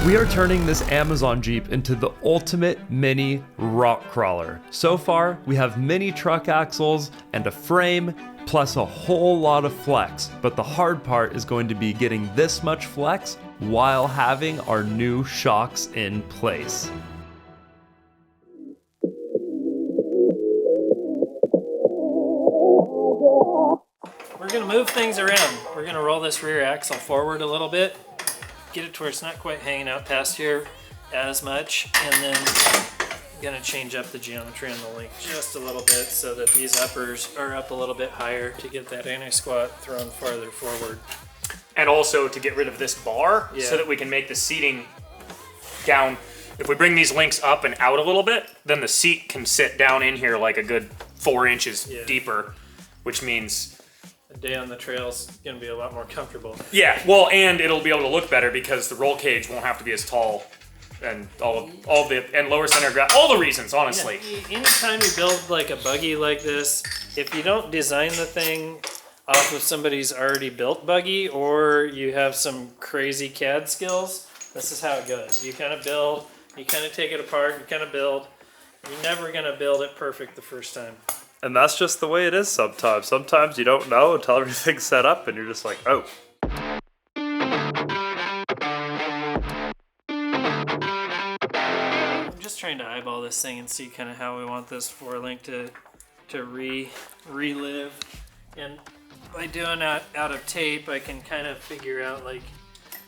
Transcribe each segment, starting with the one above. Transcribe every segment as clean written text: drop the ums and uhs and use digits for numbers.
We are turning this Amazon Jeep into the ultimate mini rock crawler. So far, we have mini truck axles and a frame, plus a whole lot of flex. But the hard part is going to be getting this much flex while having our new shocks in place. We're gonna move things around. We're gonna roll this rear axle forward a little bit, get it to where it's not quite hanging out past here as much, and then I'm gonna change up the geometry on the length just a little bit so that these uppers are up a little bit higher to get that anti-squat thrown farther forward. And also to get rid of this bar so that we can make the seating down. If we bring these links up and out a little bit, then the seat can sit down in here like a good 4 inches deeper, which means a day on the trail's gonna be a lot more comfortable. Yeah, well, and it'll be able to look better because the roll cage won't have to be as tall, and all the lower center of gravity, all the reasons, honestly. Yeah, anytime you build like a buggy like this, if you don't design the thing off of somebody's already built buggy, or you have some crazy CAD skills, this is how it goes. You kind of build, you kind of take it apart, you kind of build. You're never gonna build it perfect the first time. And that's just the way it is sometimes. Sometimes you don't know until everything's set up and you're just like, oh. I'm just trying to eyeball this thing and see kind of how we want this four-link to relive. And by doing that out of tape, I can kind of figure out like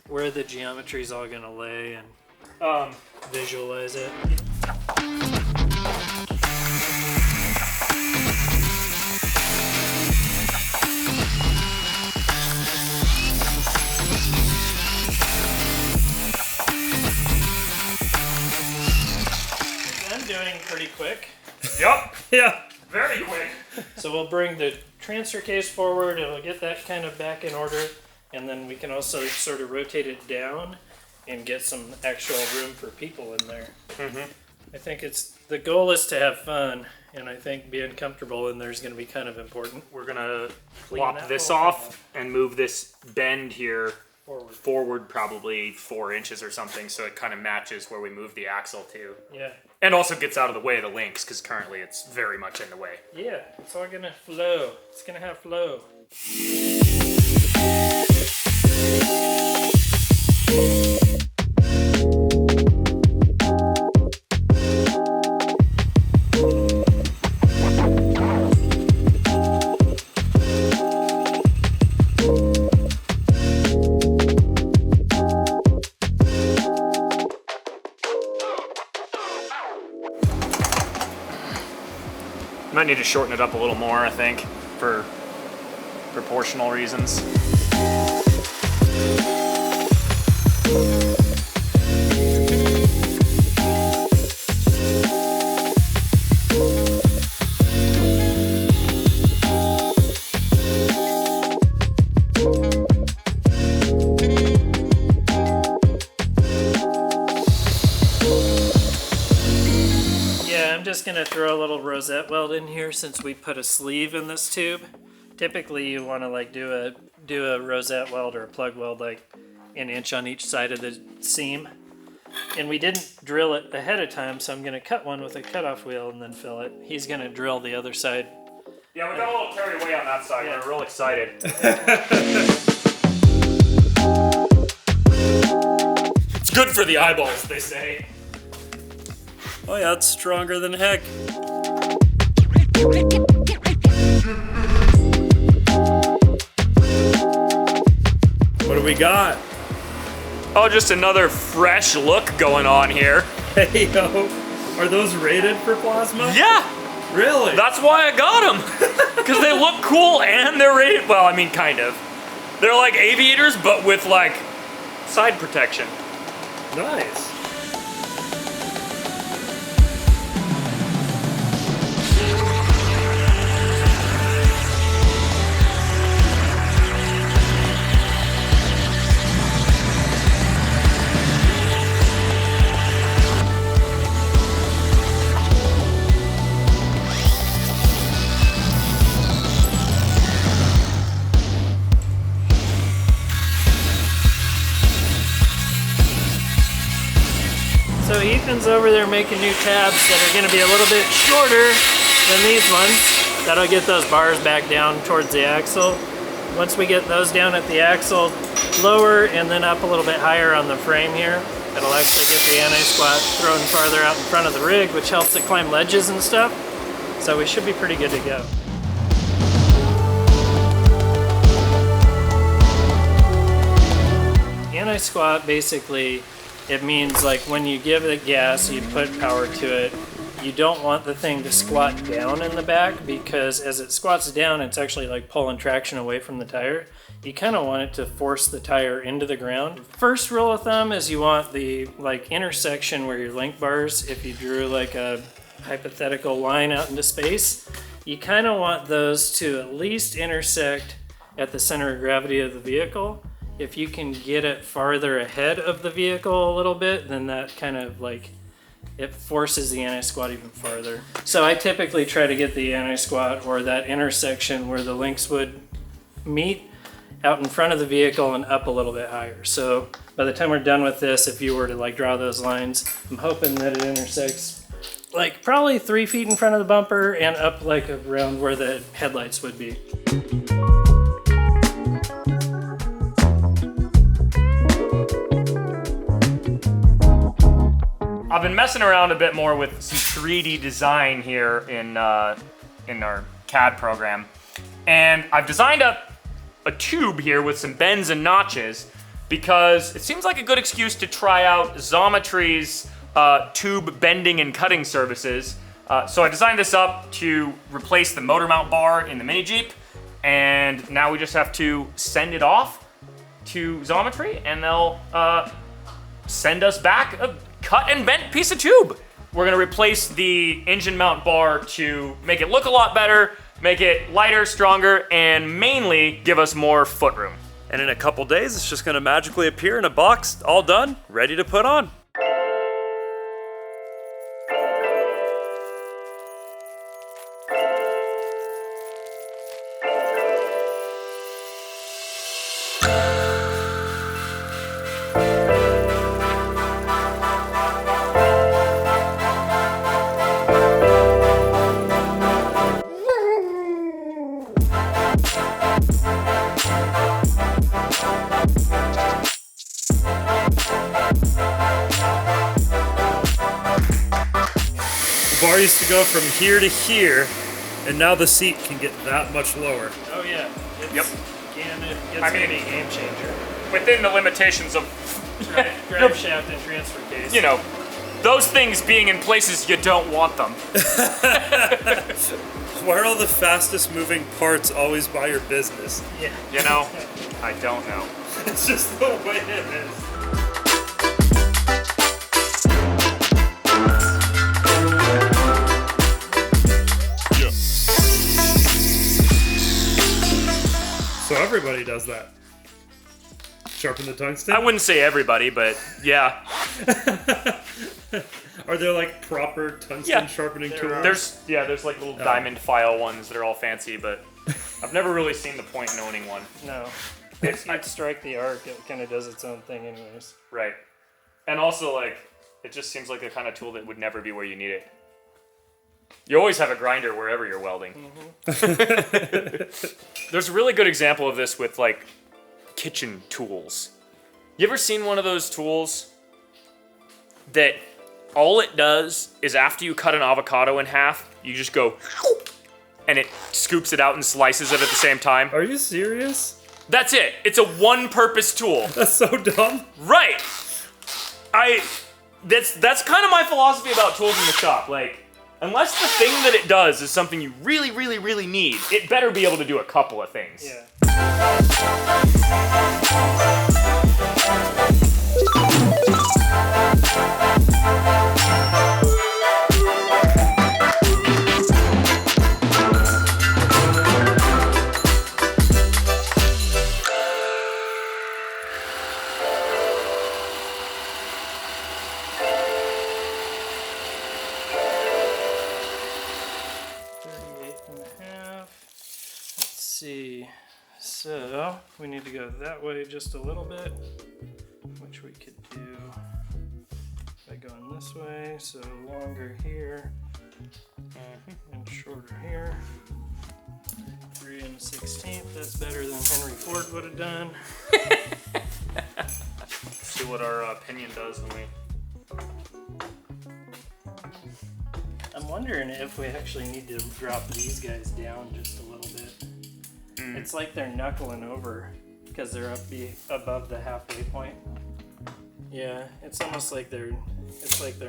where the geometry is all gonna lay and visualize it. I'm doing pretty quick. Yep. Yeah. Very quick. So we'll bring the transfer case forward and we'll get that kind of back in order, and then we can also sort of rotate it down and get some actual room for people in there. I think the goal is to have fun, and I think being comfortable in there is going to be kind of important. We're gonna plop this off and move this bend here forward probably 4 inches or something, so it kind of matches where we move the axle to. Yeah. And also gets out of the way of the links, because currently it's very much in the way. Yeah, it's all gonna flow. It's gonna have flow. Might need to shorten it up a little more, I think, for proportional reasons. Just gonna throw a little rosette weld in here since we put a sleeve in this tube. Typically you want to like do a rosette weld or a plug weld like an inch on each side of the seam, and we didn't drill it ahead of time, so I'm gonna cut one with a cutoff wheel and then fill it. He's gonna drill the other side. Yeah, we got a little carried away on that side. Yeah. We're real excited. It's good for the eyeballs, they say. Oh yeah, it's stronger than heck. What do we got? Oh, just another fresh look going on here. Hey, yo. Are those rated for plasma? Yeah. Really? That's why I got them. Because they look cool and they're rated. Well, I mean, kind of. They're like aviators, but with like side protection. Nice. So Ethan's over there making new tabs that are going to be a little bit shorter than these ones. That'll get those bars back down towards the axle. Once we get those down at the axle, lower and then up a little bit higher on the frame here, it'll actually get the anti-squat thrown farther out in front of the rig, which helps it climb ledges and stuff. So we should be pretty good to go. Anti-squat, basically, it means like when you give it gas, you put power to it, you don't want the thing to squat down in the back, because as it squats down, it's actually like pulling traction away from the tire. You kind of want it to force the tire into the ground. First rule of thumb is you want the like intersection where your link bars, if you drew like a hypothetical line out into space, you kind of want those to at least intersect at the center of gravity of the vehicle. If you can get it farther ahead of the vehicle a little bit, then that kind of like, it forces the anti-squat even farther. So I typically try to get the anti-squat or that intersection where the links would meet out in front of the vehicle and up a little bit higher. So by the time we're done with this, if you were to like draw those lines, I'm hoping that it intersects like probably 3 feet in front of the bumper and up like around where the headlights would be. I've been messing around a bit more with some 3D design here in our CAD program, and I've designed up a tube here with some bends and notches because it seems like a good excuse to try out Xometry's tube bending and cutting services. So I designed this up to replace the motor mount bar in the mini Jeep, and now we just have to send it off to Xometry, and they'll send us back a cut and bent piece of tube. We're gonna replace the engine mount bar to make it look a lot better, make it lighter, stronger, and mainly give us more foot room. And in a couple days, it's just gonna magically appear in a box, all done, ready to put on. The bar used to go from here to here, and now the seat can get that much lower. Oh yeah. Yep. It's I gonna mean, be a game changer. Within the limitations of, Drive shaft and transfer case. you know, those things being in places you don't want them. Why are all the fastest moving parts always by your business? Yeah. You know, I don't know. It's just the way it is. So everybody does that. Sharpen the tungsten? I wouldn't say everybody, but yeah. Are there like proper tungsten Yeah. sharpening There tools? are. There's like little diamond file ones that are all fancy, but I've never really seen the point in owning one. No. If you'd strike the arc, it kind of does its own thing anyways. Right. And also, like, it just seems like the kind of tool that would never be where you need it. You always have a grinder wherever you're welding. There's a really good example of this with, like, kitchen tools. You ever seen one of those tools that all it does is after you cut an avocado in half, you just go, and it scoops it out and slices it at the same time? Are you serious? That's it. It's a one-purpose tool. That's so dumb. Right. That's kind of my philosophy about tools in the shop. Like, unless the thing that it does is something you really, really, really need, it better be able to do a couple of things. Yeah. See, so we need to go that way just a little bit, which we could do by going this way, so longer here and shorter here. 3 1/16. That's better than Henry Ford would have done. See what our pinion does when we. I'm wondering if we actually need to drop these guys down just a little bit. It's like they're knuckling over because they're above the halfway point. Yeah, it's almost like they're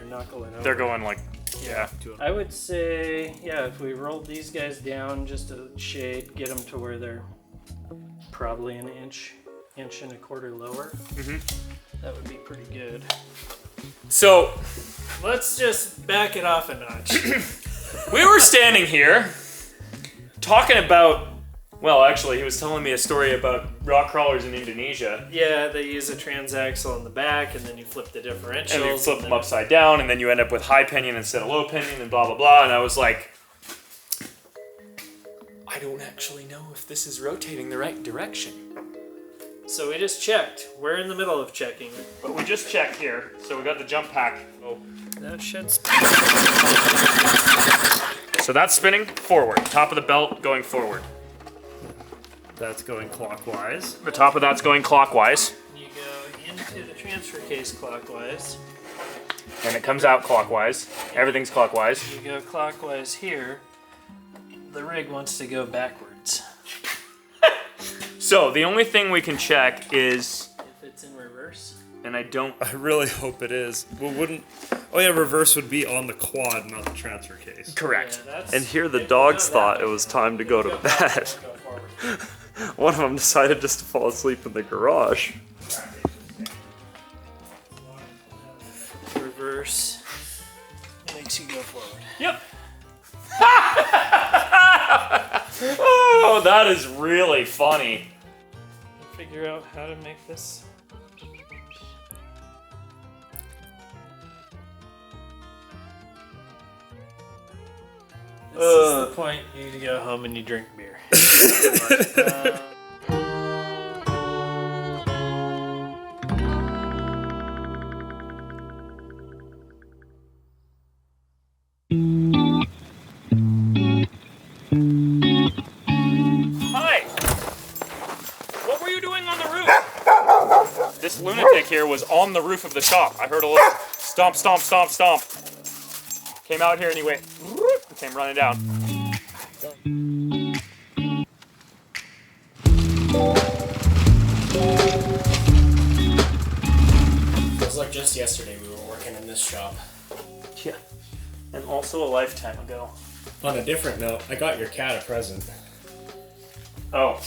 knuckling over. They're going like, yeah. I would say, yeah, if we rolled these guys down just a shade, get them to where they're probably an inch and a quarter lower. That would be pretty good. So Let's just back it off a notch. we were standing here talking about. Well, actually, he was telling me a story about rock crawlers in Indonesia. Yeah, they use a transaxle in the back, and then you flip the differentials. And you flip them upside down, and then you end up with high pinion instead of low pinion, and blah, blah, blah. And I was like, I don't actually know if this is rotating the right direction. So we just checked. We're in the middle of checking. But we just checked here, so we got the jump pack. Oh. That should So that's spinning forward. Top of the belt going forward. That's going clockwise. The top of that's going clockwise. You go into the transfer case clockwise. And it comes out clockwise. Everything's clockwise. You go clockwise here. The rig wants to go backwards. So the only thing we can check is, If it's in reverse. and I don't. I really hope it is. Well, wouldn't. Oh yeah, reverse would be on the quad, not the transfer case. Correct. Yeah, that's, And here the if you dogs go thought that it way, was time to go to go bed. backwards, go forward. One of them decided just to fall asleep in the garage. Reverse makes you go forward. Yep. Oh, that is really funny. Figure out how to make this. This is the point you need to go home and you drink beer. Hi. What were you doing on the roof? This lunatic here was on the roof of the shop. I heard a little stomp, stomp, stomp, stomp. Came out here and he went, and came running down. Feels like just yesterday we were working in this shop. Yeah. And also a lifetime ago. On a different note, I got your cat a present. Oh,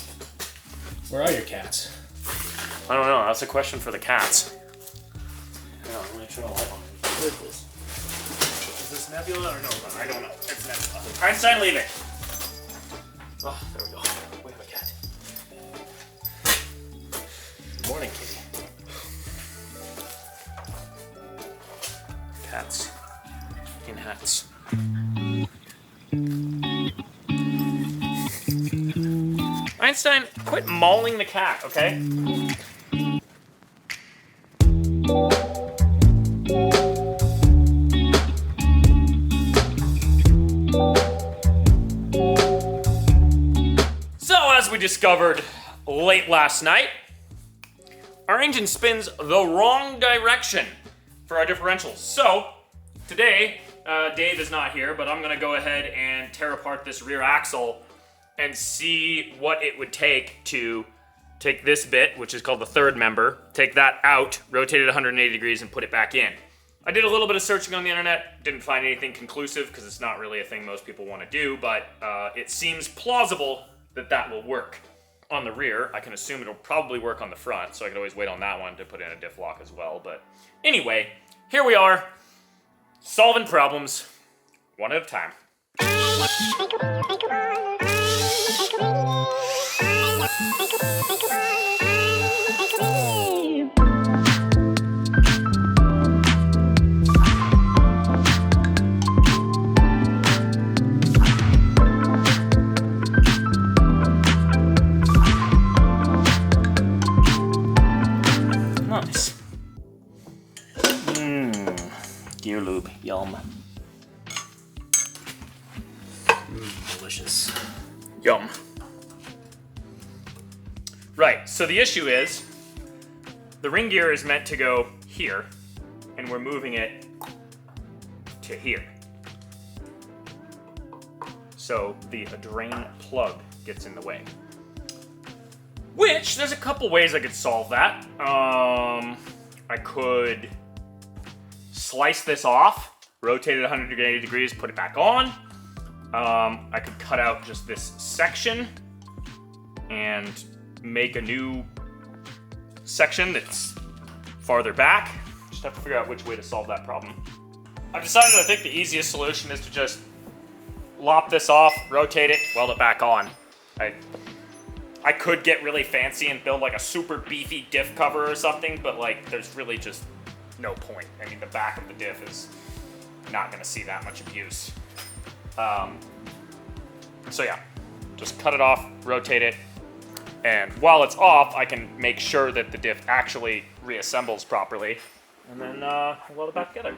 Where are your cats? I don't know. That's a question for the cats. Yeah, I'm gonna turn the light on. What is this? Is this Nebula or no? I don't know. It's Nebula. Einstein leaving. Oh, there we go. We have a cat. Good morning, kitty. Cats in hats. Einstein, quit mauling the cat, okay? So, as we discovered late last night, our engine spins the wrong direction for our differentials. So, today, Dave is not here, but I'm gonna go ahead and tear apart this rear axle and see what it would take to take this bit, which is called the third member, take that out, rotate it 180 degrees, and put it back in. I did a little bit of searching on the internet, didn't find anything conclusive because it's not really a thing most people want to do, but it seems plausible that that will work. On the rear, I can assume it'll probably work on the front, so I could always wait on that one to put in a diff lock as well. But anyway, here we are, solving problems one at a time. Nice. Gear lube, yum. Delicious. Yum. Right, so the issue is, the ring gear is meant to go here, and we're moving it to here. So the drain plug gets in the way. Which, there's a couple ways I could solve that. I could slice this off, rotate it 180 degrees, put it back on. I could cut out just this section and make a new section that's farther back. Just have to figure out which way to solve that problem. I've decided I think the easiest solution is to just lop this off, rotate it, weld it back on. I could get really fancy and build like a super beefy diff cover or something, but like there's really just no point. I mean, the back of the diff is not gonna see that much abuse. So yeah, just cut it off, rotate it, and while it's off, I can make sure that the diff actually reassembles properly, and then weld it back together.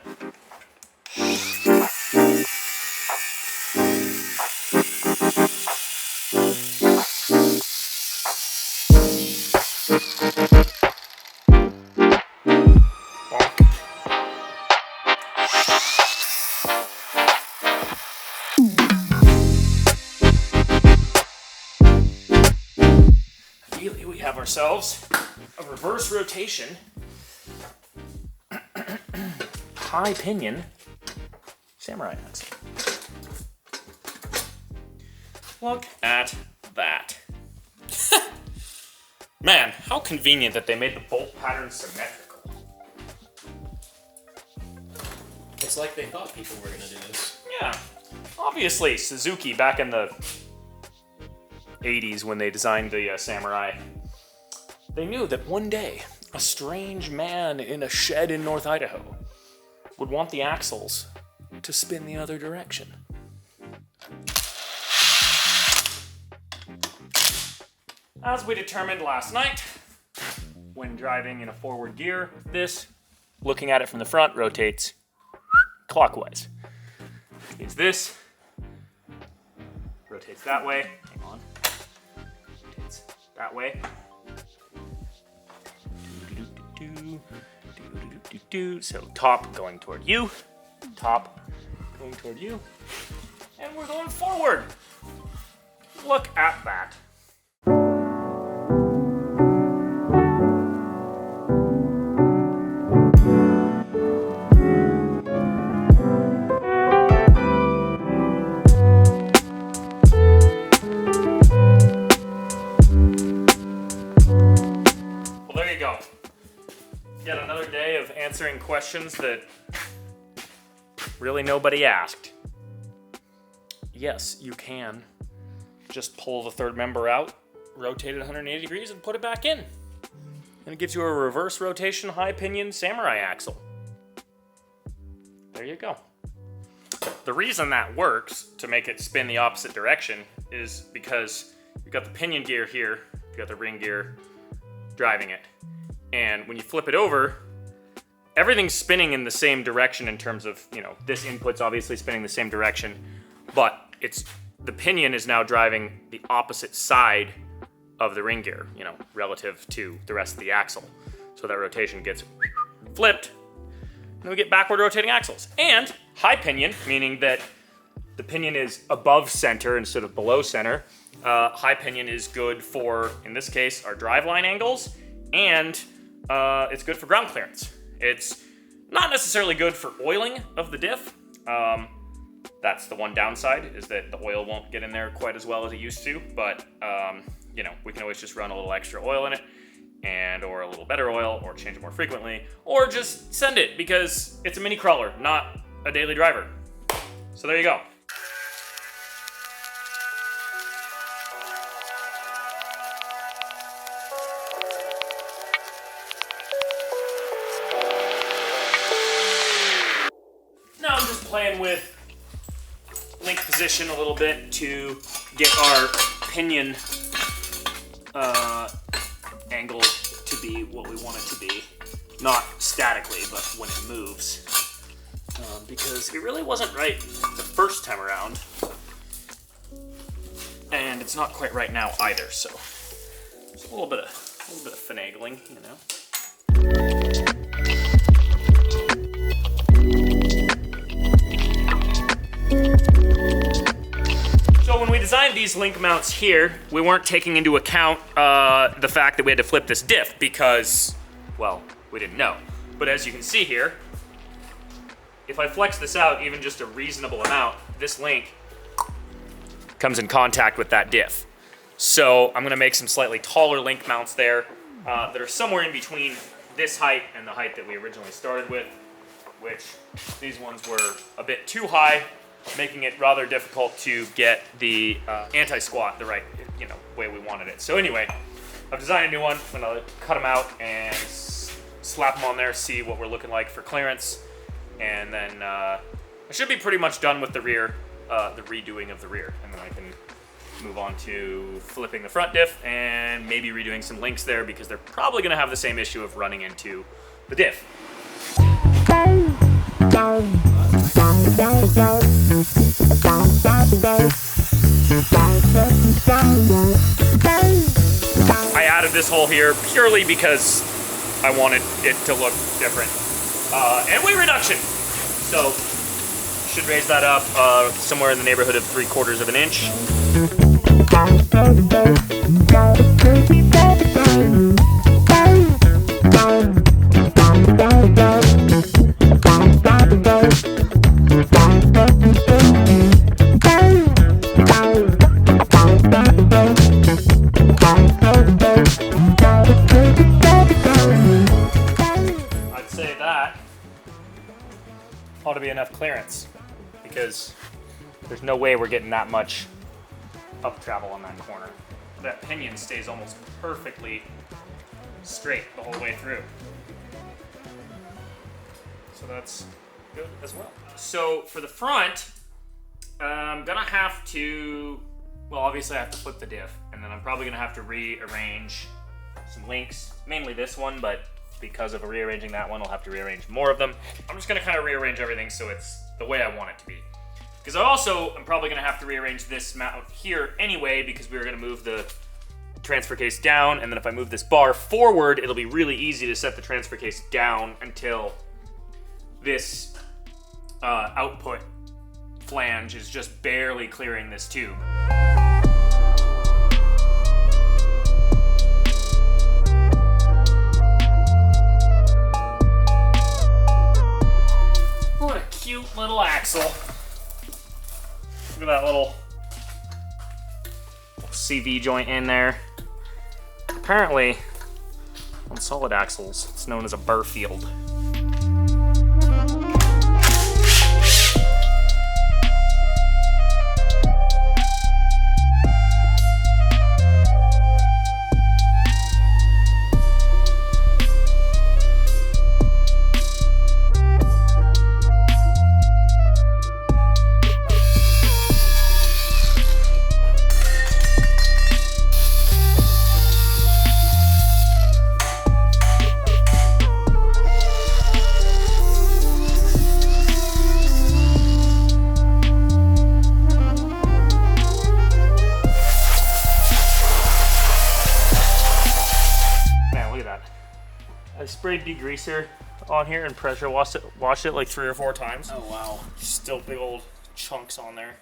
Ideally, we have ourselves a reverse rotation, high pinion samurai axe. Look at that. Man, how convenient that they made the bolt pattern symmetrical. It's like they thought people were gonna do this. Yeah, obviously Suzuki back in the 80s when they designed the Samurai, they knew that one day a strange man in a shed in North Idaho would want the axles to spin the other direction. As we determined last night, when driving in a forward gear, this, looking at it from the front, rotates clockwise. Which means this rotates that way. Hang on. Rotates that way. So top going toward you, top going toward you, and we're going forward. Look at that. Yet another day of answering questions that really nobody asked. Yes, you can just pull the third member out, rotate it 180 degrees, and put it back in. And it gives you a reverse rotation high pinion samurai axle. There you go. The reason that works to make it spin the opposite direction is because you've got the pinion gear here, you've got the ring gear driving it. And when you flip it over, everything's spinning in the same direction in terms of, this input's obviously spinning the same direction, but the pinion is now driving the opposite side of the ring gear, relative to the rest of the axle. So that rotation gets flipped, and we get backward rotating axles. And high pinion, meaning that the pinion is above center instead of below center. High pinion is good for, in this case, our driveline angles, and it's good for ground clearance. It's not necessarily good for oiling of the diff. That's the one downside, is that the oil won't get in there quite as well as it used to, but we can always just run a little extra oil in it, or a little better oil, or change it more frequently, or just send it, because it's a mini crawler, not a daily driver. So there you go. Playing with link position a little bit to get our pinion angle to be what we want it to be. Not statically, but when it moves. because it really wasn't right the first time around. And it's not quite right now either, so it's a little bit of finagling, you know. So when we designed these link mounts here, we weren't taking into account the fact that we had to flip this diff because, well, we didn't know. But as you can see here, if I flex this out even just a reasonable amount, this link comes in contact with that diff. So I'm gonna make some slightly taller link mounts there that are somewhere in between this height and the height that we originally started with, which these ones were a bit too high, making it rather difficult to get the anti-squat the right way we wanted it. So anyway, I've designed a new one. I'm gonna cut them out and slap them on there, see what we're looking like for clearance, and then I should be pretty much done with the rear, the redoing of the rear, and then I can move on to flipping the front diff and maybe redoing some links there because they're probably gonna have the same issue of running into the diff. I added this hole here purely because I wanted it to look different. And weight reduction. So, should raise that up somewhere in the neighborhood of 3/4 of an inch. I'd say that ought to be enough clearance because there's no way we're getting that much up travel on that corner. That pinion stays almost perfectly straight the whole way through. So that's good as well. So for the front, I'm gonna have to, well, obviously I have to flip the diff, and then I'm probably gonna have to rearrange some links, mainly this one, but because of rearranging that one, I'll have to rearrange more of them. I'm just gonna kind of rearrange everything so it's the way I want it to be. Because I'm probably gonna have to rearrange this mount here anyway, because we were gonna move the transfer case down, and then if I move this bar forward, it'll be really easy to set the transfer case down until this output flange is just barely clearing this tube. What a cute little axle. Look at that little CV joint in there. Apparently, on solid axles, it's known as a burr field. Sprayed degreaser on here and pressure washed it like 3 or 4 times. Oh wow. Still big old chunks on there.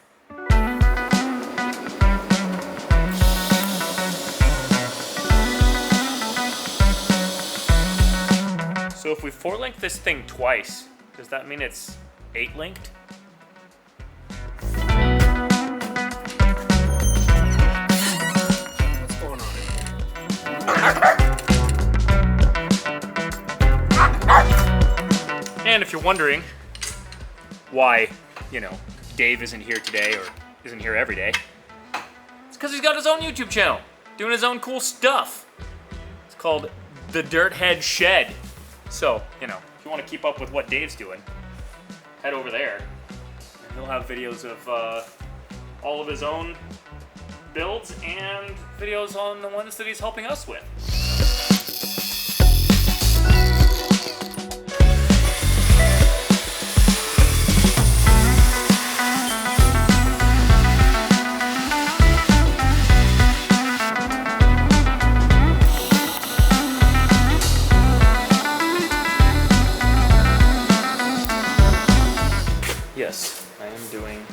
So if we 4-link this thing twice, does that mean it's 8-linked? What's going on here? And if you're wondering why, Dave isn't here today or isn't here every day, it's because he's got his own YouTube channel, doing his own cool stuff. It's called The Dirthead Shed. So, if you want to keep up with what Dave's doing, head over there. He'll have videos of all of his own builds and videos on the ones that he's helping us with. yes, I am doing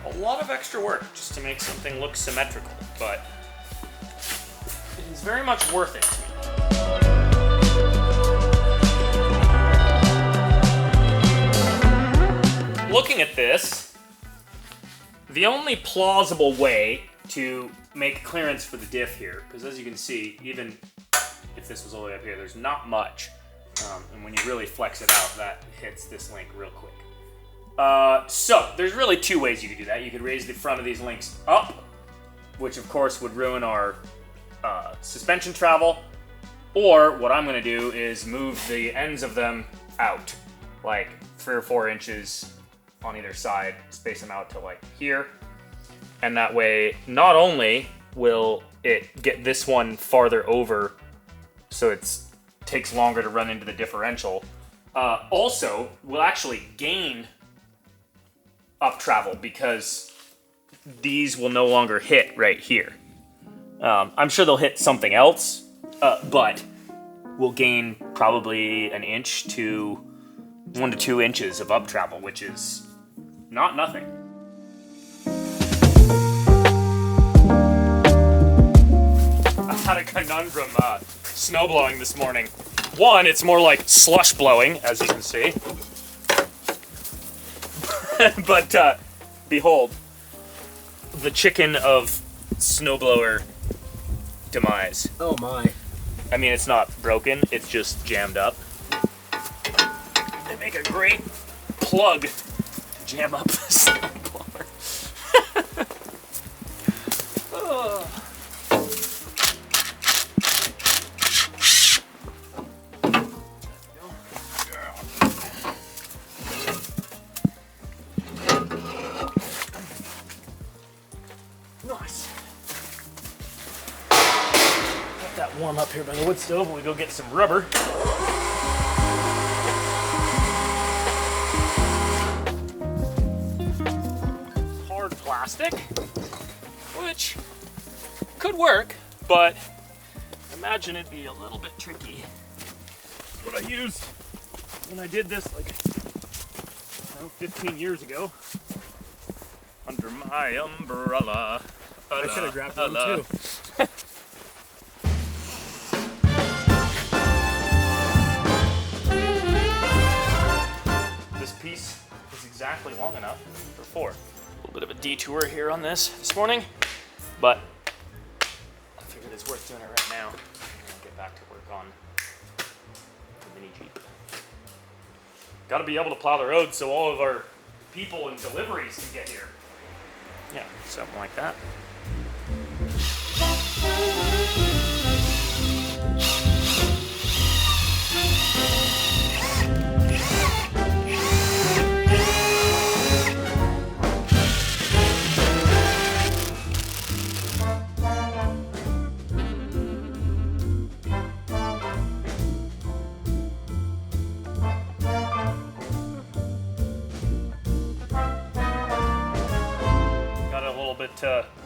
a lot of extra work just to make something look symmetrical, but it is very much worth it to me. Looking at this, the only plausible way to make clearance for the diff here, because as you can see, even if this was all the way up here, there's not much. And when you really flex it out, that hits this link real quick. So there's really two ways you could do that. You could raise the front of these links up, which of course would ruin our suspension travel. Or what I'm gonna do is move the ends of them out, like 3 or 4 inches on either side, space them out to like here. And that way, not only will it get this one farther over, so it takes longer to run into the differential, also we'll actually gain up travel because these will no longer hit right here. I'm sure they'll hit something else, but we'll gain probably 1 inch to 1 to 2 inches of up travel, which is not nothing. I had a conundrum snow blowing this morning. One, it's more like slush blowing, as you can see. But behold, the chicken of snowblower demise. Oh my. I mean, it's not broken, it's just jammed up. They make a great plug to jam up the snowblower. Oh. Nice. Let that warm up here by the wood stove while we go get some rubber. Hard plastic, which could work, but imagine it'd be a little bit tricky. What I used when I did this like 15 years ago under my umbrella. I should have grabbed one too. This piece is exactly long enough for 4. A little bit of a detour here on this morning, but I figured it's worth doing it right now. And I'll get back to work on the mini Jeep. Got to be able to plow the road so all of our people and deliveries can get here. Yeah, something like that.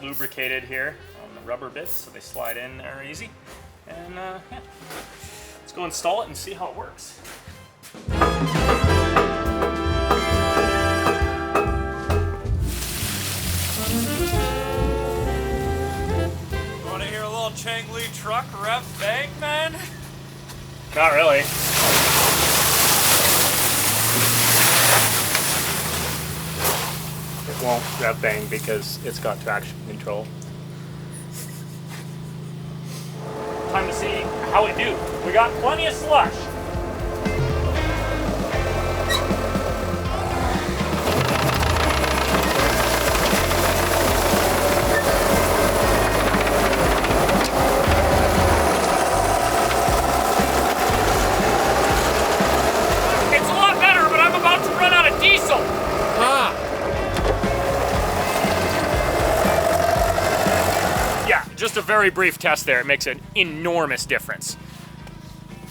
Lubricated here on the rubber bits so they slide in there easy. And yeah, let's go install it and see how it works. Want to hear a little Chang Lee truck rev bang, man? Not really. It won't rev bang because it's got traction control. Time to see how we do. We got plenty of slush. It's a lot better, but I'm about to run out of diesel. Just a very brief test there. It makes an enormous difference.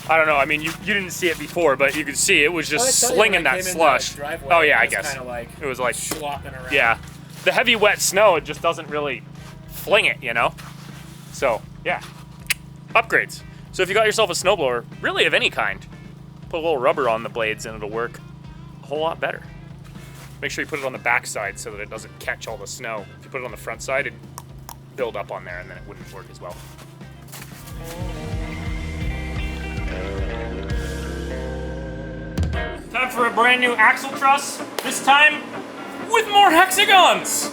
I don't know. I mean, you didn't see it before, but you could see it was just slinging that slush. Oh yeah, I guess. Like it was like slopping around. Yeah, the heavy wet snow, it just doesn't really fling it, you know. So yeah, upgrades. So if you got yourself a snowblower, really of any kind, put a little rubber on the blades and it'll work a whole lot better. make sure you put it on the back side so that it doesn't catch all the snow. If you put it on the front side, it'd build up on there and then it wouldn't work as well. Time for a brand new axle truss, this time with more hexagons!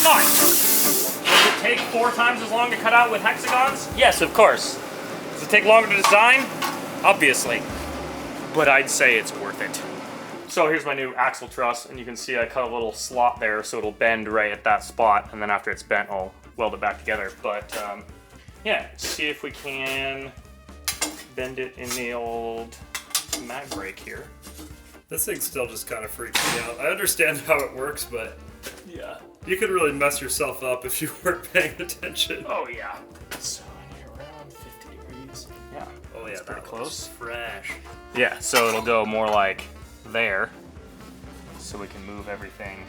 Nice! Does it take 4 times as long to cut out with hexagons? Yes, of course. Does it take longer to design? Obviously. But I'd say it's worth it. So here's my new axle truss, and you can see I cut a little slot there so it'll bend right at that spot, and then after it's bent, I'll weld it back together. But yeah, see if we can bend it in the old mag brake here. This thing still just kind of freaks me out. I understand how it works, but Yeah. you could really mess yourself up if you weren't paying attention. Oh yeah. So I need around 50 degrees. Yeah. Oh yeah, That's pretty that close. looks fresh. Yeah, so it'll go more like there, so we can move everything.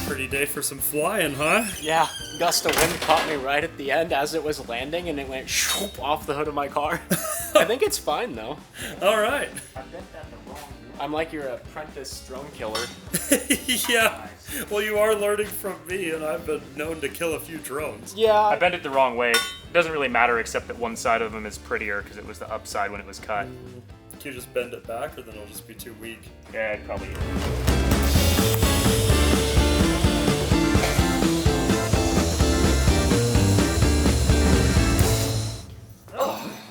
Pretty day for some flying, huh? Yeah, gust of wind caught me right at the end as it was landing, and it went shoop off the hood of my car. I think it's fine though. All right. I'm like your apprentice drone killer. Yeah. Well, you are learning from me, and I've been known to kill a few drones. I Yeah. bent it the wrong way. It doesn't really matter except that one side of them is prettier because it was the upside when it was cut. Can you just bend it back, or then it'll just be too weak? Yeah, I'd probably.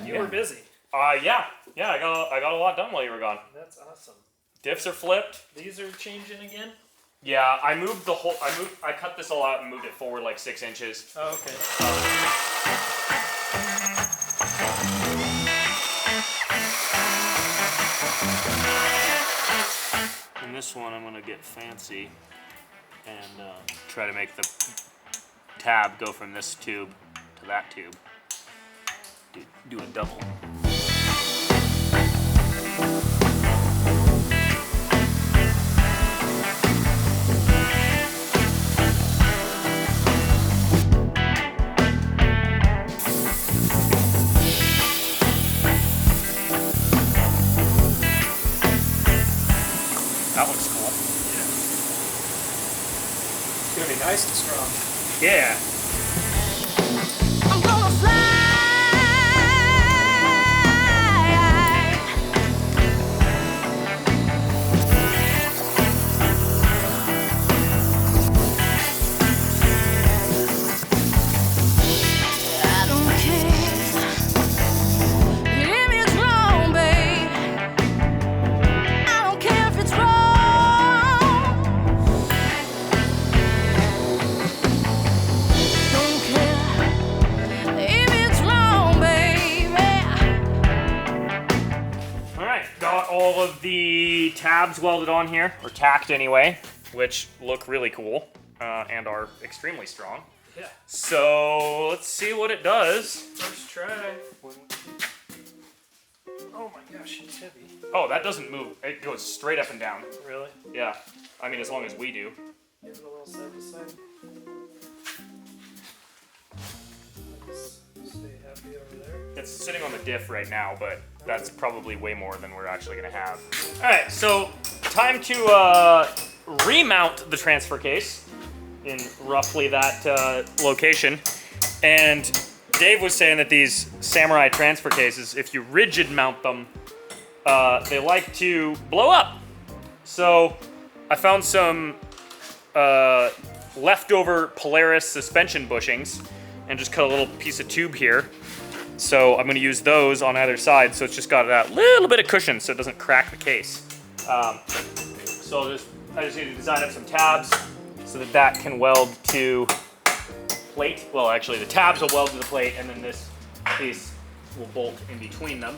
You were busy. Yeah, I got a lot done while you were gone. That's awesome. Diffs are flipped. These are changing again? Yeah, I cut this all out and moved it forward like 6 inches. Oh, okay. And this one I'm gonna get fancy and try to make the tab go from this tube to that tube. Do a double. That looks cool. It's gonna be nice and strong. Yeah. I'm gonna fly. I don't care if it's wrong, babe. I don't care if it's wrong. Don't care if it's wrong, baby. All right, got all of the tabs welded on here, or tacked anyway, which look really cool and are extremely strong. Yeah. So let's see what it does. First try. Oh my gosh, it's heavy. Oh, that doesn't move. It goes straight up and down. Really? Yeah. I mean, as long as we do. Give it a little side to side. Stay happy over there. It's sitting on the diff right now, but that's probably way more than we're actually gonna have. All right, so time to remount the transfer case in roughly that location. And Dave was saying that these Samurai transfer cases, if you rigid mount them, they like to blow up. So I found some leftover Polaris suspension bushings and just cut a little piece of tube here. So I'm gonna use those on either side, so it's just got that little bit of cushion so it doesn't crack the case. So I just need to design up some tabs so that that can weld to plate. Well, actually the tabs will weld to the plate, and then this piece will bolt in between them.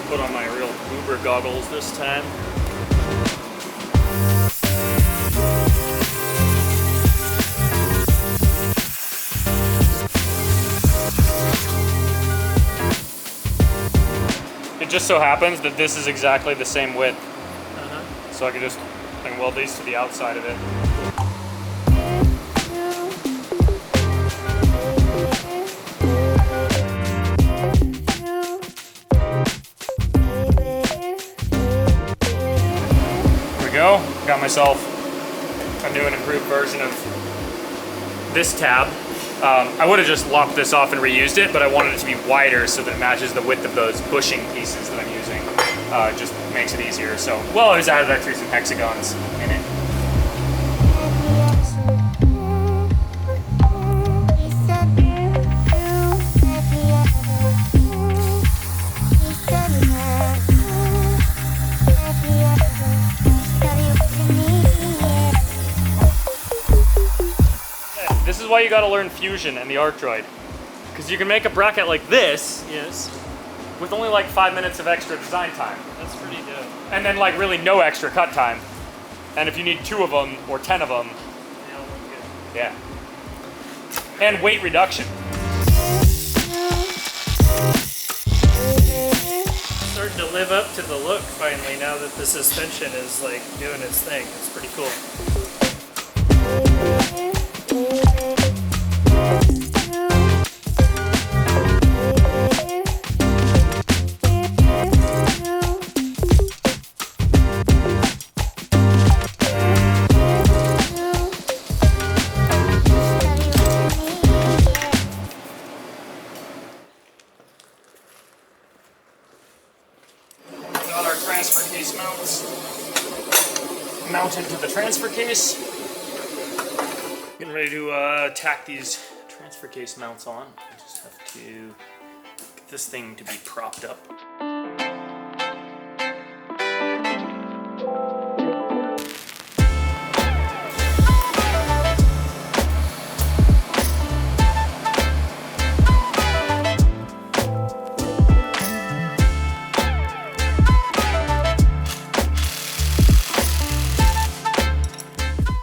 Put on my real Uber goggles this time. It just so happens that this is exactly the same width. So I can just weld these to the outside of it. There we go. Got myself a new and improved version of this tab. I would have just lopped this off and reused it, but I wanted it to be wider so that it matches the width of those bushing pieces that I'm using. It just makes it easier. So, well, I was added actually some hexagons in it. This is why you gotta learn Fusion and the Arc Droid. Because you can make a bracket like this. Yes. With only like 5 minutes of extra design time. That's pretty dope. And then like really no extra cut time. And if you need 2 of them or 10 of them, They all look good. yeah. And weight reduction. Starting to live up to the look finally now that the suspension is like doing its thing. It's pretty cool. Got our transfer case mounts mounted to the transfer case. Getting ready to tack these transfer case mounts on. I just have to get this thing to be propped up.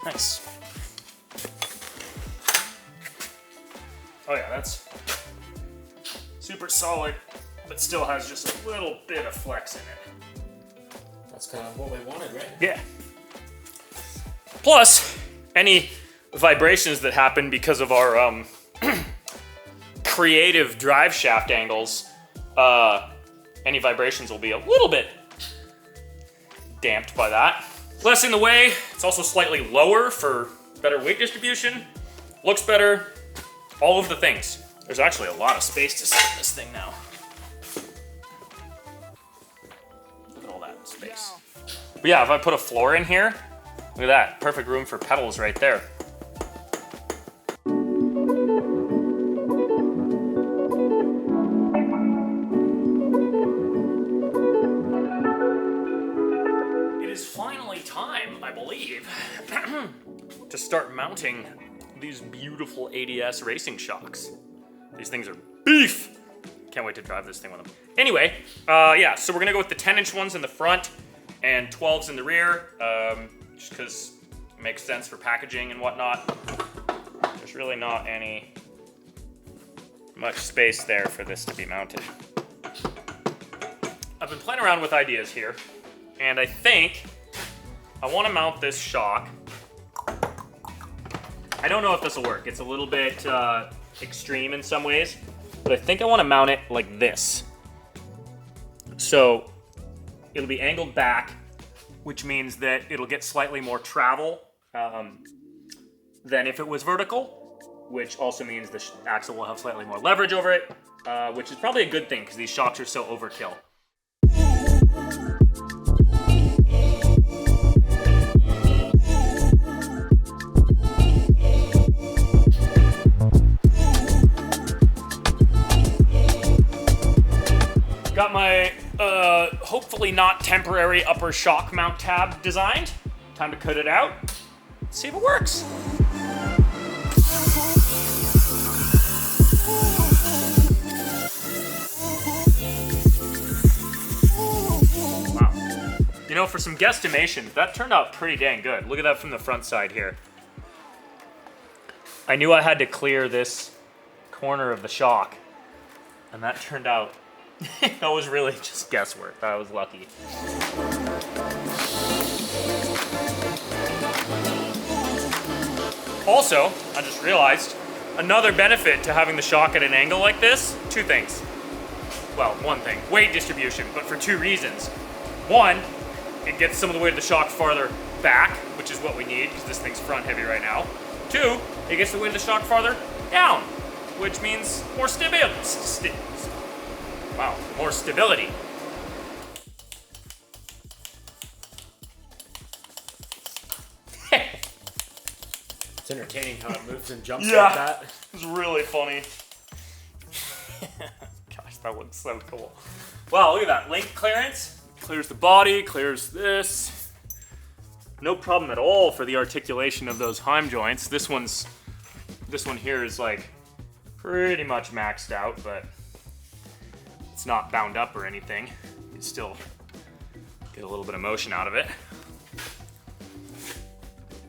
Nice. Oh yeah, that's super solid, but still has just a little bit of flex in it. That's kind of what we wanted, right? Yeah. Plus, any vibrations that happen because of our creative drive shaft angles, any vibrations will be a little bit damped by that. Less in the way. It's also slightly lower for better weight distribution. Looks better. All of the things. There's actually a lot of space to set this thing now. Look at all that space. But yeah, if I put a floor in here, look at that. Perfect room for pedals right there. It is finally time, I believe, to start mounting these beautiful ADS racing shocks. These things are beef! Can't wait to drive this thing with them. Anyway, yeah, so we're gonna go with the 10-inch ones in the front and 12s in the rear, just because it makes sense for packaging and whatnot. There's really not much space there for this to be mounted. I've been playing around with ideas here, and I think I want to mount this shock. I don't know if this will work. It's a little bit extreme in some ways, but I think I want to mount it like this. So it'll be angled back, which means that it'll get slightly more travel than if it was vertical, which also means the axle will have slightly more leverage over it, which is probably a good thing because these shocks are so overkill. Got my hopefully not temporary upper shock mount tab designed. Time to cut it out. Let's see if it works. Wow. You know, for some guesstimations, that turned out pretty dang good. Look at that from the front side here. I knew I had to clear this corner of the shock, and that turned out, that was really just guesswork. I was lucky. Also, I just realized, another benefit to having the shock at an angle like this, two things. Well, one thing, weight distribution, but for two reasons. One, it gets some of the weight of the shock farther back, which is what we need because this thing's front heavy right now. Two, it gets the weight of the shock farther down, which means more stability. Wow, more stability. It's entertaining how it moves and jumps Yeah. like that. It's really funny. Gosh, that looks so cool. Wow, look at that. Link clearance. Clears the body, clears this. No problem at all for the articulation of those heim joints. This one here is like pretty much maxed out, but it's not bound up or anything. You can still get a little bit of motion out of it.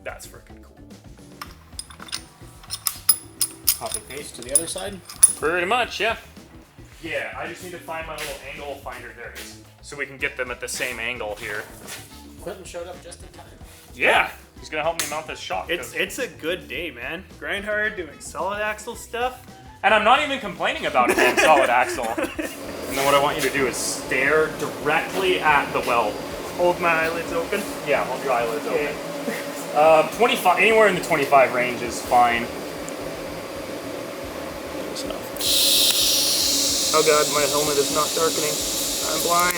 That's freaking cool. Copy paste to the other side. Pretty much, yeah. Yeah, I just need to find my little angle finder. There it is. So we can get them at the same angle here. Quentin showed up just in time. Yeah, he's gonna help me mount this shock. It's a good day, man. Grind hard, doing solid axle stuff. And I'm not even complaining about it being solid axle. And then what I want you to do is stare directly at the weld. Hold my eyelids open. Yeah, hold your eyelids open. 25, anywhere in the 25 range is fine. Close enough. Oh god, my helmet is not darkening. I'm blind.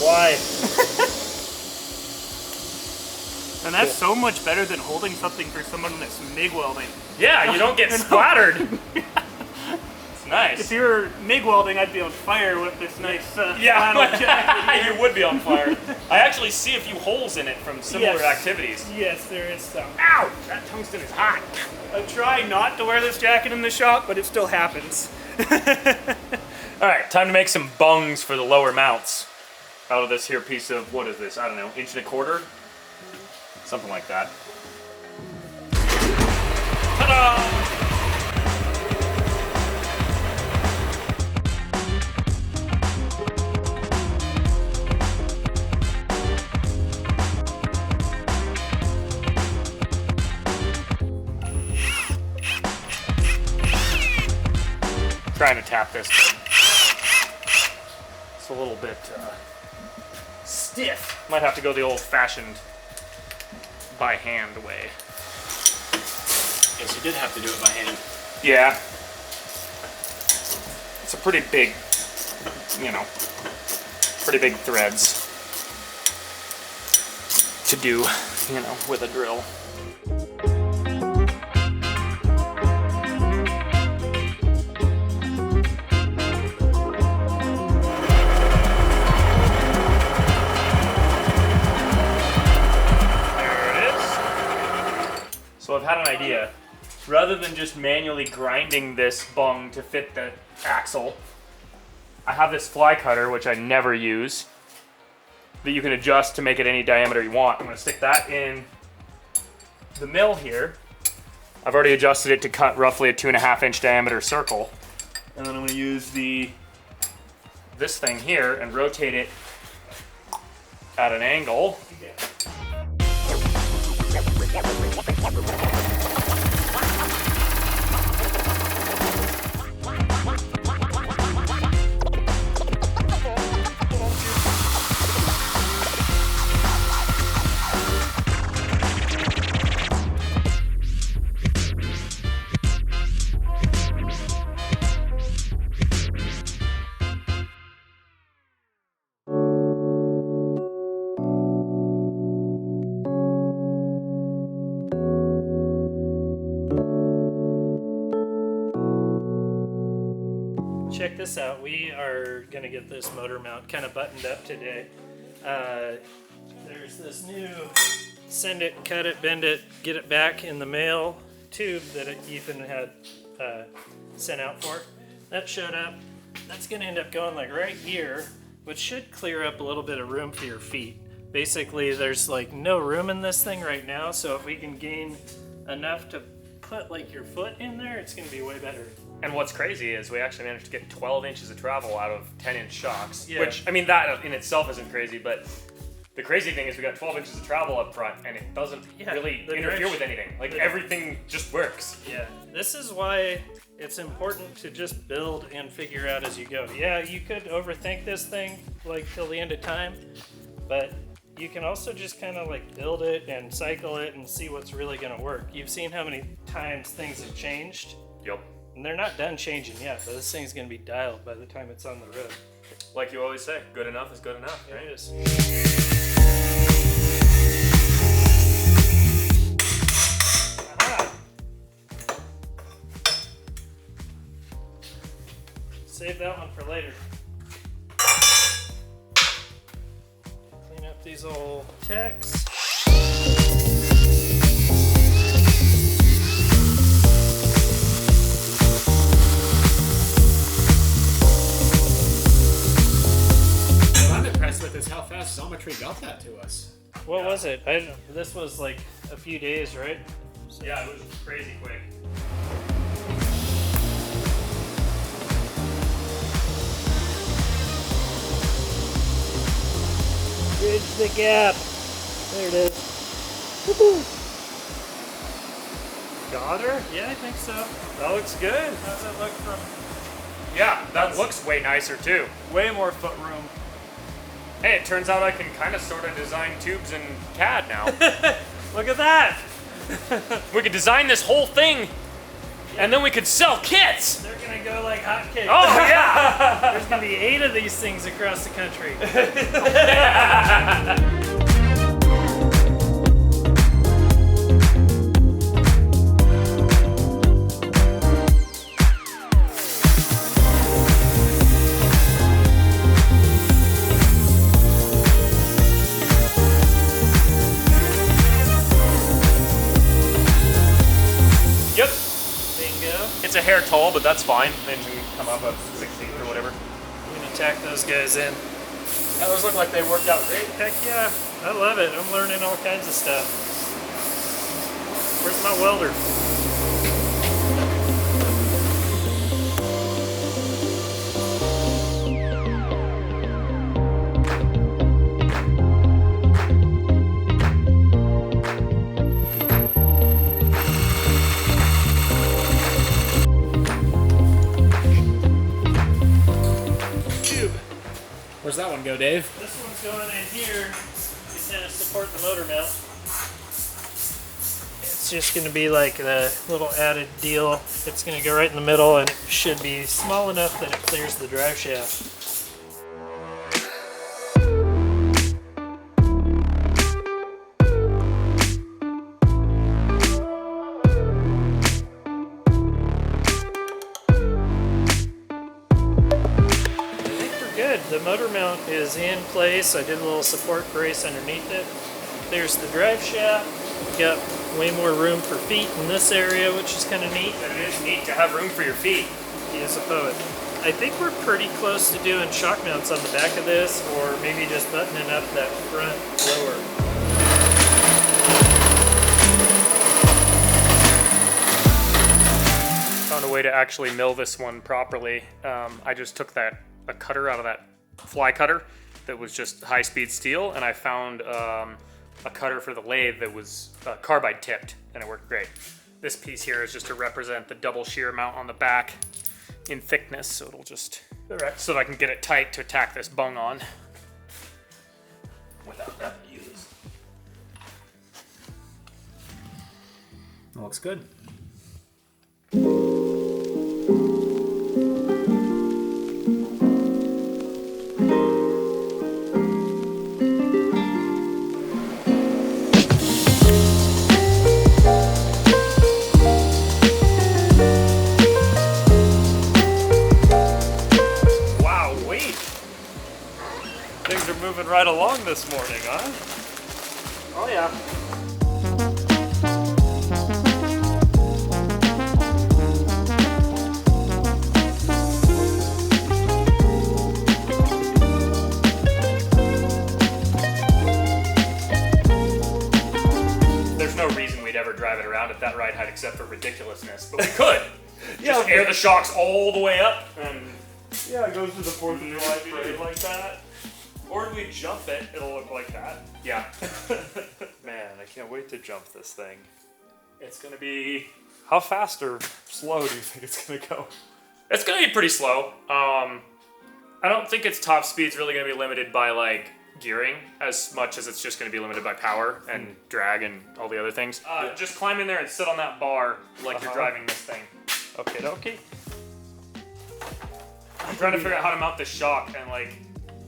Why? And that's so much better than holding something for someone that's MIG welding. Yeah, you don't get splattered. It's nice. If you were MIG welding, I'd be on fire with this nice flannel jacket. Yeah, you would be on fire. I actually see a few holes in it from similar Yes. activities. Yes, there is some. Ow! That tungsten is hot. I try not to wear this jacket in the shop, but it still happens. All right, time to make some bungs for the lower mounts out of this here piece of, what is this? I don't know, 1.25 inch? Something like that. Ta-da! Trying to tap this. It's a little bit stiff. Might have to go the old-fashioned by hand way. Yes, you did have to do it by hand. Yeah. It's a pretty big, you know, pretty big threads to do, you know, with a drill. So I've had an idea. Rather than just manually grinding this bung to fit the axle, I have this fly cutter, which I never use, that you can adjust to make it any diameter you want. I'm gonna stick that in the mill here. I've already adjusted it to cut roughly a 2.5 inch diameter circle. And then I'm gonna use this thing here and rotate it at an angle. Check this out. We are going to get this motor mount kind of buttoned up today. There's this new send it, cut it, bend it, get it back in the mail tube that Ethan had sent out for. That showed up. That's going to end up going like right here. which should clear up a little bit of room for your feet. Basically, there's like no room in this thing right now, so if we can gain enough to put like your foot in there, it's gonna be way better. And what's crazy is we actually managed to get 12 inches of travel out of 10-inch shocks. Yeah. Which, I mean, that in itself isn't crazy, but the crazy thing is we got 12 inches of travel up front, and it doesn't really the interfere direction- with anything. Like, everything just works. Yeah, this is why it's important to just build and figure out as you go. Yeah, you could overthink this thing like till the end of time, but you can also just kind of like build it and cycle it and see what's really going to work. You've seen how many times things have changed, Yep. and they're not done changing yet, but this thing's going to be dialed by the time it's on the road. Like you always say, good enough is good enough, right? It is. Aha! Save that one for later. Clean up these old tacks. What I'm impressed with is how fast Zometry got that to us. What was it? This was like a few days, right? Yeah, it was crazy quick. Bridge the gap. There it is. Woo-hoo. Got her? Yeah, I think so. That looks good. How's it look from Yeah, that looks way nicer too. way more foot room? Hey, it turns out I can kind of sort of design tubes in CAD now. Look at that! We could design this whole thing, and then we could sell kits. They're gonna go like hotcakes. Oh yeah! There's gonna be 8 of these things across the country. Yep. Bingo. It's a hair tall, but that's fine. Then you can come up at 16 or whatever. I'm gonna tack those guys in. Yeah, those look like they worked out great. Heck yeah, I love it. I'm learning all kinds of stuff. Where's my welder? Tube. Where's that one go, Dave? This one's going in here to kind of support the motor mount. It's just going to be like a little added deal. It's going to go right in the middle, and it should be small enough that it clears the drive shaft. The motor mount is in place. I did a little support brace underneath it. There's the drive shaft. Got way more room for feet in this area, which is kind of neat. And it is neat to have room for your feet. He is a poet. I think we're pretty close to doing shock mounts on the back of this, or maybe just buttoning up that front lower. Found a way to actually mill this one properly. I just took a cutter out of that fly cutter that was just high-speed steel, and I found a cutter for the lathe that was carbide tipped, and it worked great. This piece here is just to represent the double shear mount on the back in thickness, so it'll just so that I can get it tight to tack this bung on without that use. That looks good. Wow, wait. Things are moving right along this morning, huh? Oh yeah. drive it around at that ride height except for ridiculousness. But we could. Just air the shocks all the way up and Yeah, it goes to the 4th of July parade like that. Or do we jump it, it'll look like that. yeah. Man, I can't wait to jump this thing. It's gonna be How fast or slow do you think it's gonna go? It's gonna be pretty slow. I don't think its top speed's really gonna be limited by like gearing as much as it's just gonna be limited by power and drag and all the other things. Just climb in there and sit on that bar like you're driving this thing. Okay, dokie. I'm trying to figure out how to mount the shock and like.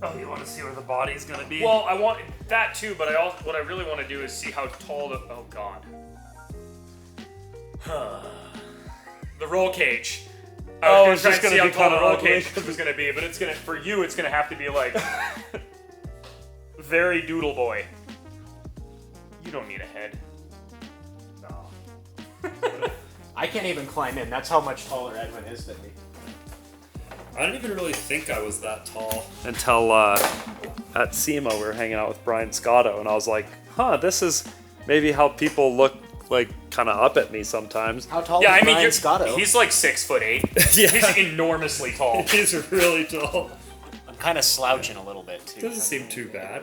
Oh, you want to see where the body's gonna be? Well, I want that too, but what I really want to do is see how tall the. Oh God. The roll cage. Oh, I was it's gonna just try and gonna see be how tall the kinda roll ugly. cage was gonna be, but it's gonna for you. It's gonna have to be like very doodle boy. You don't need a head. No. I can't even climb in. That's how much taller Edwin is than me. I didn't even really think I was that tall. Until at SEMA we were hanging out with Brian Scotto, and I was like, huh, this is maybe how people look like kind of up at me sometimes. How tall Yeah, is I mean, Brian Scotto? he's like 6'8". Yeah. He's enormously tall. He's really tall. I'm kind of slouching a little bit too. Doesn't seem too bad.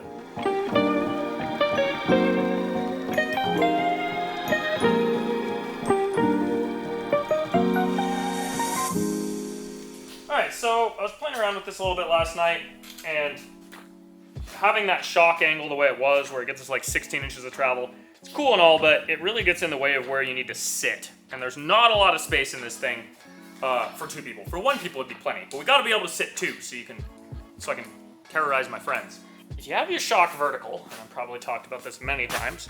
Alright, so I was playing around with this a little bit last night, and having that shock angle the way it was, where it gets us like 16 inches of travel, it's cool and all, but it really gets in the way of where you need to sit. And there's not a lot of space in this thing for two people. For one people, it'd be plenty, but we gotta be able to sit two so I can terrorize my friends. If you have your shock vertical, and I've probably talked about this many times,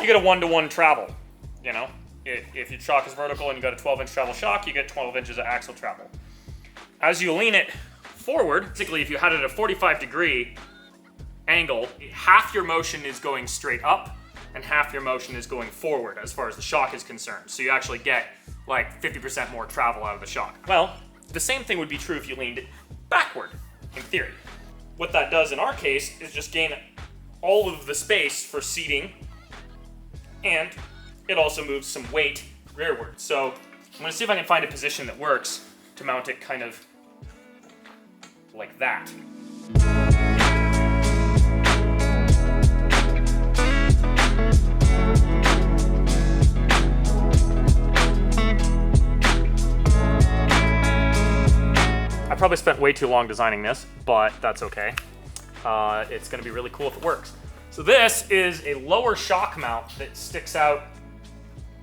you get a 1-to-1 travel, you know? If your shock is vertical and you got a 12-inch travel shock, you get 12 inches of axle travel. As you lean it forward, particularly if you had it at a 45-degree angle, half your motion is going straight up and half your motion is going forward as far as the shock is concerned. So you actually get like 50% more travel out of the shock. Well, the same thing would be true if you leaned it backward, in theory. What that does in our case is just gain all of the space for seating, and it also moves some weight rearward. So I'm gonna see if I can find a position that works to mount it kind of like that. I probably spent way too long designing this, but that's okay. It's gonna be really cool if it works. So this is a lower shock mount that sticks out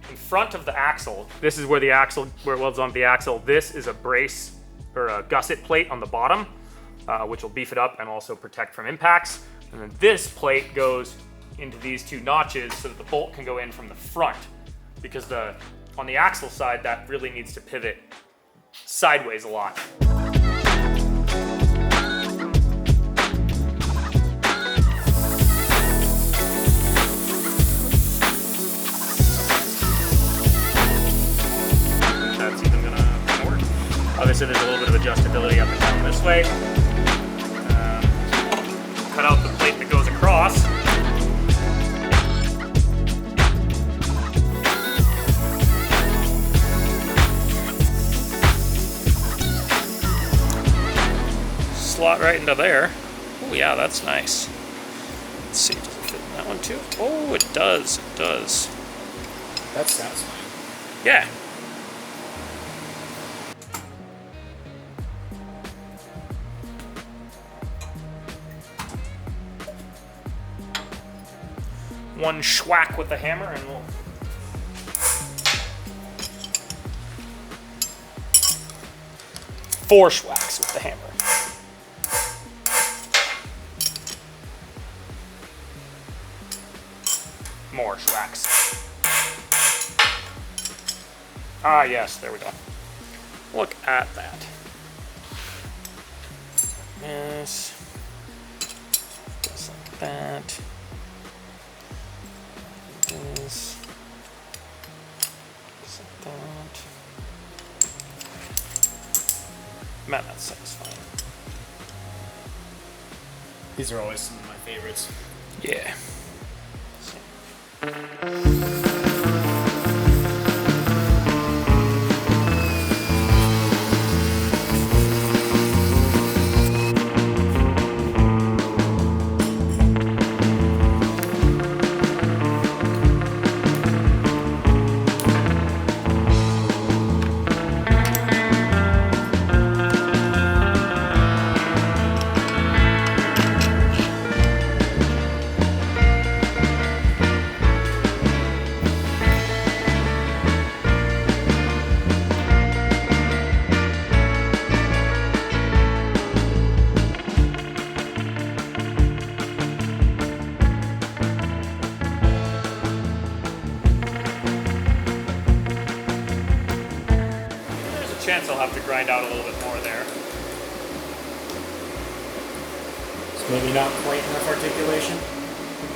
in front of the axle. This is where where it welds onto the axle. This is a brace or a gusset plate on the bottom, which will beef it up and also protect from impacts. And then this plate goes into these two notches so that the bolt can go in from the front, because on the axle side, that really needs to pivot sideways a lot. That's even gonna work. Obviously, there's a little bit of adjustability up and down this way. Cut out the plate that goes across. Slot right into there. Oh yeah, that's nice. Let's see, does it fit in that one too? Oh, it does, it does. That's satisfying. Yeah. One schwack with the hammer and we'll... Four schwacks with the hammer. More schwacks. Ah, yes, there we go. Look at that. Yes. Just like that. This. Just like that. Man, that's satisfying. These are always some of my favorites. Yeah. chance I'll have to grind out a little bit more there. It's maybe not quite enough articulation.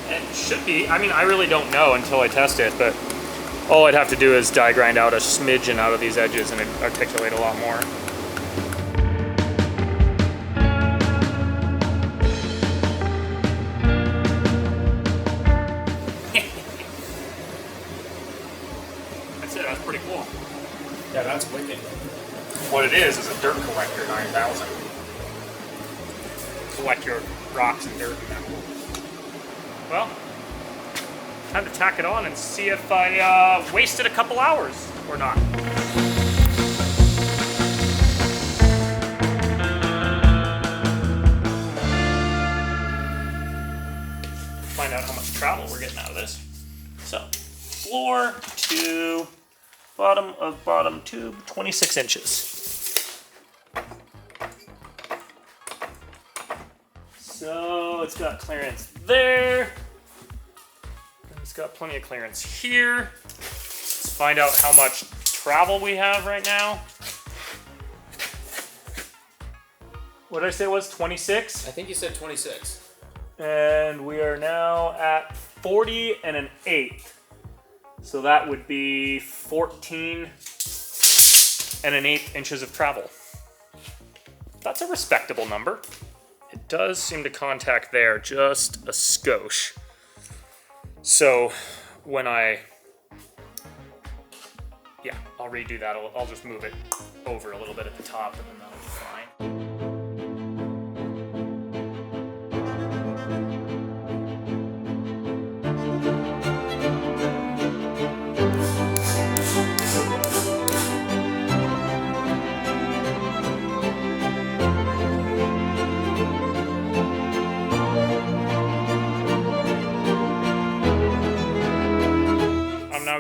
It should be. I mean, I really don't know until I test it, but all I'd have to do is die grind out a smidgen out of these edges and it'd articulate a lot more. That's it, that's pretty cool. Yeah, that's wicked. What it is a dirt collector 9000. Collect your rocks and dirt in them. Well, time to tack it on and see if I wasted a couple hours or not. Find out how much travel we're getting out of this. So, floor to bottom of bottom tube, 26 inches. So it's got clearance there. It's got plenty of clearance here. Let's find out how much travel we have right now. What did I say it was, 26? I think you said 26. And we are now at 40 and an eighth. So that would be 14 and an eighth inches of travel. That's a respectable number. It does seem to contact there just a skosh. So when I'll redo that. I'll just move it over a little bit at the top and then that'll be fine.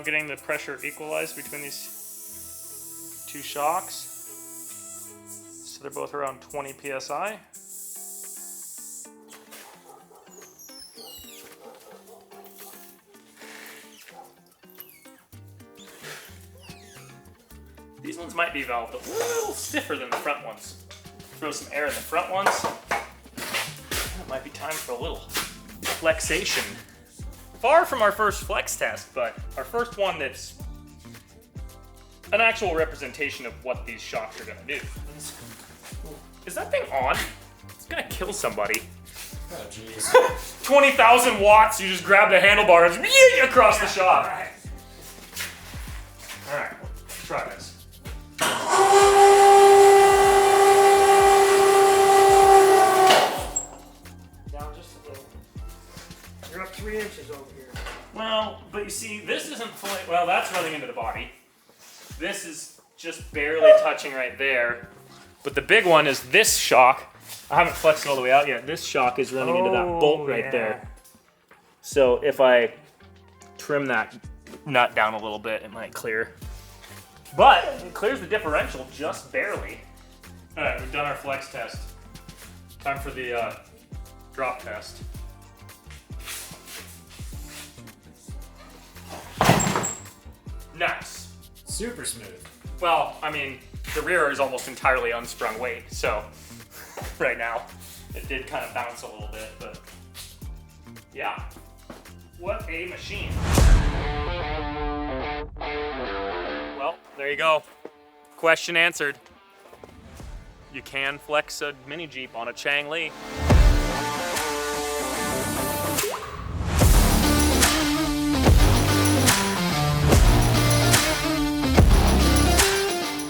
Getting the pressure equalized between these two shocks. So they're both around 20 psi. These ones might be valved a little stiffer than the front ones. Throw some air in the front ones. It might be time for a little flexation. Far from our first flex test, but our first one that's an actual representation of what these shocks are gonna do. Is that thing on? It's gonna kill somebody. Oh, jeez. 20,000 watts, you just grab the handlebar and yeet across the shock. All right, let's try this. Down just a little. You're up 3 inches over here. Well, but you see, this isn't fully, well, that's running into the body. This is just barely touching right there. But the big one is this shock. I haven't flexed it all the way out yet. This shock is running into that bolt right there. So if I trim that nut down a little bit, it might clear. But it clears the differential just barely. All right, we've done our flex test. Time for the drop test. Nice. Super smooth. Well, I mean, the rear is almost entirely unsprung weight, so right now it did kind of bounce a little bit, but yeah. What a machine. Well, there you go. Question answered. You can flex a mini Jeep on a Chang Li.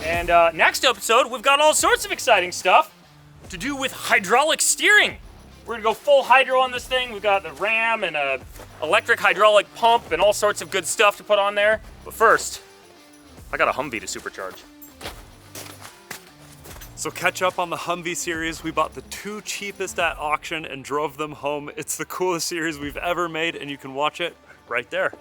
And next episode, we've got all sorts of exciting stuff to do with hydraulic steering. We're gonna go full hydro on this thing. We've got the ram and a electric hydraulic pump and all sorts of good stuff to put on there. But first, I got a Humvee to supercharge. So catch up on the Humvee series. We bought the 2 cheapest at auction and drove them home. It's the coolest series we've ever made, and you can watch it right there.